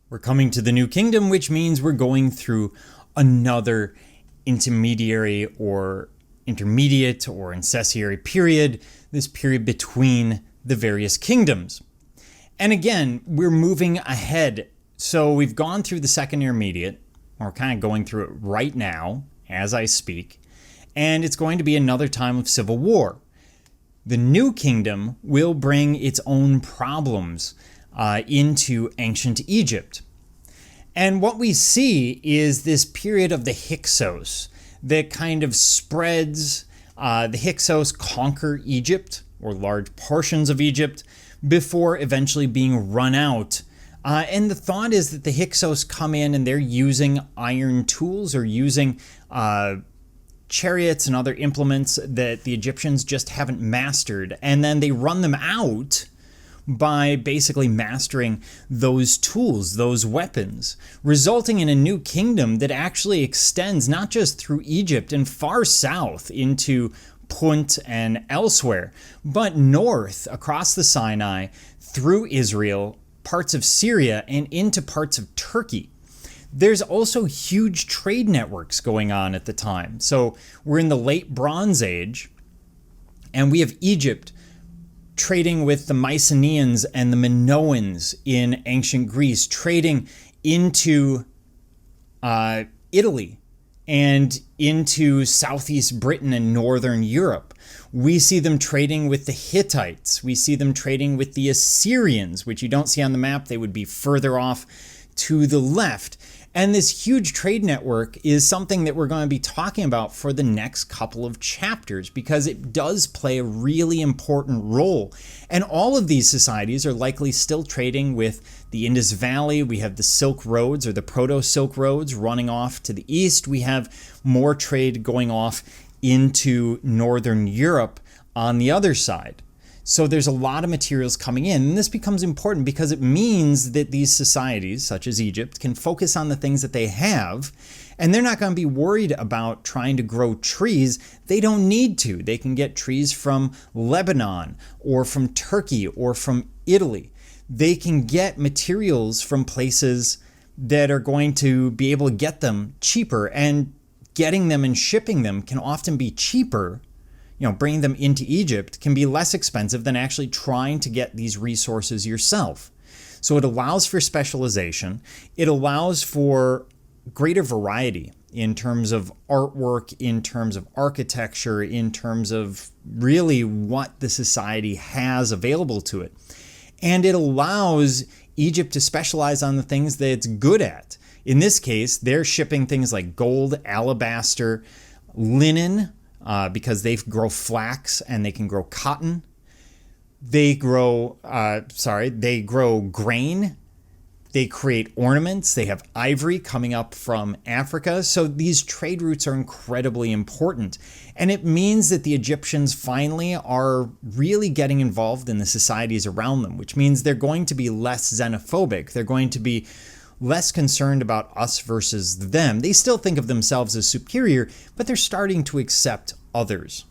We're coming to the New Kingdom, which means we're going through another intermediary or intermediate or incessiary period, this period between the various kingdoms. And again, we're moving ahead. So we've gone through the second intermediate. We're kind of going through it right now as I speak. And it's going to be another time of civil war. The New Kingdom will bring its own problems into ancient Egypt. And what we see is this period of the Hyksos that kind of spreads. The Hyksos conquer Egypt, or large portions of Egypt, before eventually being run out. And the thought is that the Hyksos come in and they're using iron tools or using chariots and other implements that the Egyptians just haven't mastered. And then they run them out by basically mastering those tools, those weapons, resulting in a new kingdom that actually extends not just through Egypt and far south into Punt and elsewhere, but north across the Sinai, through Israel, parts of Syria, and into parts of Turkey. There's also huge trade networks going on at the time. So we're in the late Bronze Age, and we have Egypt trading with the Mycenaeans and the Minoans in ancient Greece, trading into Italy and into southeast Britain and northern Europe. We see them trading with the Hittites. We see them trading with the Assyrians, which you don't see on the map. They would be further off to the left. And this huge trade network is something that we're going to be talking about for the next couple of chapters because it does play a really important role. And all of these societies are likely still trading with the Indus Valley. We have the Silk Roads or the Proto-Silk Roads running off to the east. We have more trade going off into Northern Europe on the other side. So there's a lot of materials coming in, and this becomes important because it means that these societies, such as Egypt, can focus on the things that they have, and they're not going to be worried about trying to grow trees. They don't need to. They can get trees from Lebanon or from Turkey or from Italy. They can get materials from places that are going to be able to get them cheaper, and getting them and shipping them can often be cheaper. Bringing them into Egypt can be less expensive than actually trying to get these resources yourself. So it allows for specialization. It allows for greater variety in terms of artwork, in terms of architecture, in terms of really what the society has available to it. And it allows Egypt to specialize on the things that it's good at. In this case, they're shipping things like gold, alabaster, linen, because they grow flax and they can grow cotton. They grow grain. They create ornaments. They have ivory coming up from Africa. So these trade routes are incredibly important. And it means that the Egyptians finally are really getting involved in the societies around them, which means they're going to be less xenophobic. They're going to be less concerned about us versus them. They still think of themselves as superior, but they're starting to accept others.